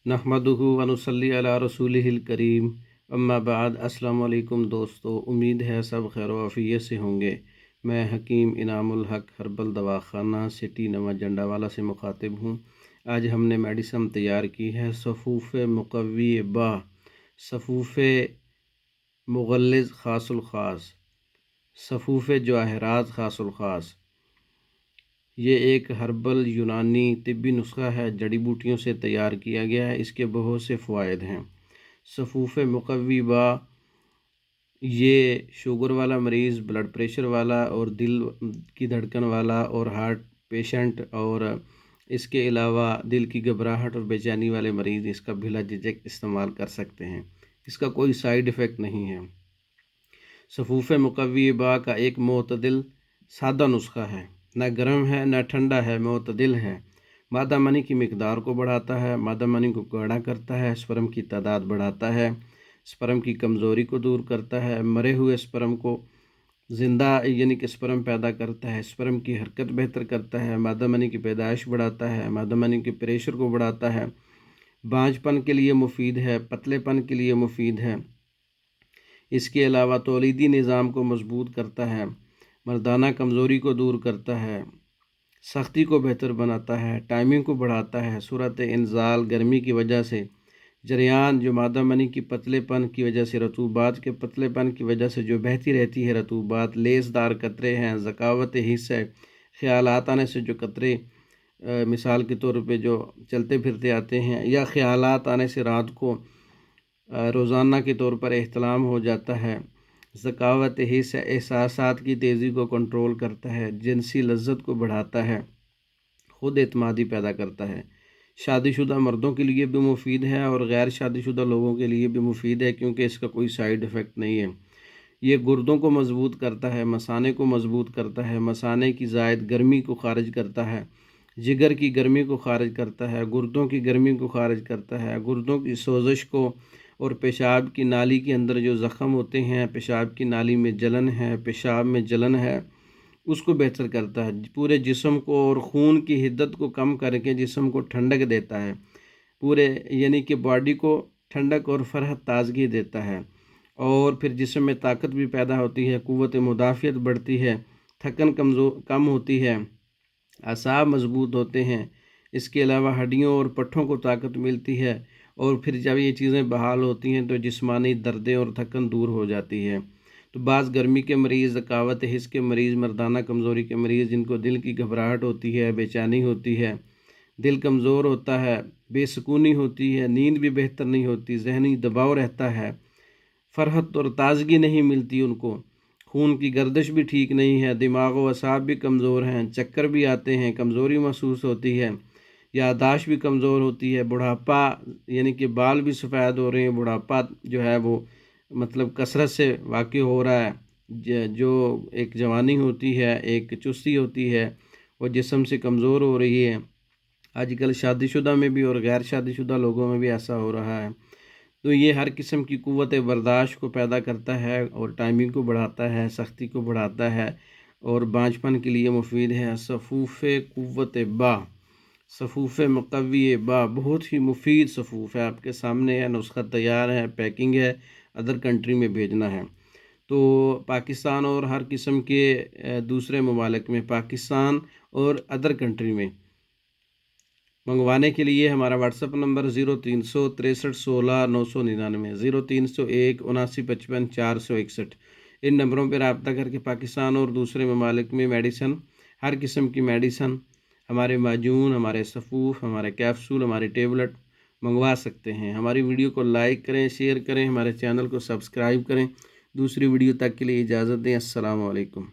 नहमदुहु व नुसल्ली अला रसूलिहिल करीम अम्मा बाद। अस्सलाम वालेकुम दोस्तों, उम्मीद है सब खैर व आफियत से होंगे। मैं हकीम इनामुल हक हर्बल दवाखाना सिटी नवा जंडावाला से मुखातिब हूँ। आज हमने मेडिसिन तैयार की है सफ़ूफ़ मुक़व्वी बा, सफ़ूफ़ मुग़ल्लिज़ ख़ासुल ख़ास, सफ़ूफ़ जवाहरात ख़ासुल ख़ास। ये एक हर्बल यूनानी तिब्बी नुस्खा है, जड़ी बूटियों से तैयार किया गया है। इसके बहुत से फ़वाइद हैं। सफ़ूफ़ मुक़व्वी बा ये शुगर वाला मरीज़, ब्लड प्रेशर वाला और दिल की धड़कन वाला और हार्ट पेशेंट और इसके अलावा दिल की घबराहट और बेचैनी वाले मरीज़ इसका बिला झिझक इस्तेमाल कर सकते हैं। इसका कोई साइड इफ़ेक्ट नहीं है। सफ़ूफ़ मुक़व्वी बा का एक मोतदिल सादा नुस्खा है, न गर्म है न ठंडा है, मोतदिल है। मादा मनी की मिकदार को बढ़ाता है, मादा मनी को गाढ़ा करता है, स्पर्म की तादाद बढ़ाता है, स्पर्म की कमज़ोरी को दूर करता है, मरे हुए स्पर्म को ज़िंदा यानी कि स्पर्म पैदा करता है, स्पर्म की हरकत बेहतर करता है, मादा मनी की पैदाइश बढ़ाता है, मादा मनी के प्रेशर को बढ़ाता है, बांझपन के लिए मुफीद है, पतलेपन के लिए मुफीद है। इसके अलावा तौलीदी निज़ाम को मजबूत करता है, मर्दाना कमज़ोरी को दूर करता है, सख्ती को बेहतर बनाता है, टाइमिंग को बढ़ाता है, सूरत इंजाल गर्मी की वजह से जरियान जो मादा मनी की पतलेपन की वजह से, रतूबात के पतलेपन की वजह से जो बहती रहती है रतूबात, लेसदार कतरे हैं, ज़कावत हिस्स है, ख़यालात आने से जो कतरे मिसाल के तौर पे जो चलते फिरते आते हैं, या ख़यालात आने से रात को रोज़ाना के तौर पर एहतलाम हो जाता है। ज़कावत हिस्स एहसासात की तेज़ी को कंट्रोल करता है, जिनसी लज्जत को बढ़ाता है, ख़ुद एतमादी पैदा करता है। शादीशुदा मर्दों के लिए भी मुफीद है और गैर शादीशुदा लोगों के लिए भी मुफीद है, क्योंकि इसका कोई साइड इफ़ेक्ट नहीं है। ये गुर्दों को मजबूत करता है, मसाने को मजबूत करता है, मसाने की ज़ायद गर्मी को खारिज करता है, जिगर की गर्मी को खारिज करता है, गुर्दों की गर्मी को खारिज करता है, गुर्दों की सोजिश को और पेशाब की नाली के अंदर जो ज़ख़म होते हैं, पेशाब की नाली में जलन है, पेशाब में जलन है, उसको बेहतर करता है। पूरे जिस्म को और खून की हिद्दत को कम करके जिस्म को ठंडक देता है, पूरे यानी कि बॉडी को ठंडक और फरहत ताजगी देता है। और फिर जिस्म में ताकत भी पैदा होती है, क़ुव्वत मुदाफ़ियत बढ़ती है, थकन कम होती है, असाब मजबूत होते हैं। इसके अलावा हड्डियों और पट्ठों को ताकत मिलती है। और फिर जब ये चीज़ें बहाल होती हैं तो जिस्मानी दर्दें और थकन दूर हो जाती है। तो बाज़ गर्मी के मरीज़, ज़कावत हिस्स के मरीज़, मर्दाना कमज़ोरी के मरीज़, जिनको दिल की घबराहट होती है, बेचैनी होती है, दिल कमज़ोर होता है, बेसुकूनी होती है, नींद भी बेहतर नहीं होती, ज़हनी दबाव रहता है, फ़रहत और ताज़गी नहीं मिलती उनको, खून की गर्दिश भी ठीक नहीं है, दिमाग व असाब भी कमज़ोर हैं, चक्कर भी आते हैं, कमज़ोरी महसूस होती है, याददाश्त भी कमज़ोर होती है, बुढ़ापा यानी कि बाल भी सफ़ेद हो रहे हैं, बुढ़ापा जो है वो मतलब कसरत से वाक़ई हो रहा है। जो एक जवानी होती है, एक चुस्ती होती है, वो जिस्म से कमज़ोर हो रही है। आजकल शादीशुदा में भी और गैर शादीशुदा लोगों में भी ऐसा हो रहा है। तो ये हर किस्म की क़ुव्वत बर्दाश्त को पैदा करता है और टाइमिंग को बढ़ाता है, सख्ती को बढ़ाता है और बांझपन के लिए मुफीद है। सफ़ूफ़ क़ुव्वत बा, सफ़ूफ़ मुक़व्वी बा बहुत ही मुफीद सफ़ूफ़ है। आपके सामने है, नुस्खा तैयार है, पैकिंग है, अदर कंट्री में भेजना है। तो पाकिस्तान और हर किस्म के दूसरे ममालिक में, पाकिस्तान और अदर कंट्री में मंगवाने के लिए हमारा व्हाट्सअप नंबर 036316 999, 0301 7955 461। इन नंबरों पर रब्ता करके पाकिस्तान और दूसरे ममालिक में मेडिसन, हर किस्म की मेडिसन, हमारे माजून, हमारे सफ़ूफ़, हमारे कैप्सूल, हमारे टेबलेट मंगवा सकते हैं। हमारी वीडियो को लाइक करें, शेयर करें, हमारे चैनल को सब्सक्राइब करें। दूसरी वीडियो तक के लिए इजाज़त दें। अस्सलाम वालेकुम।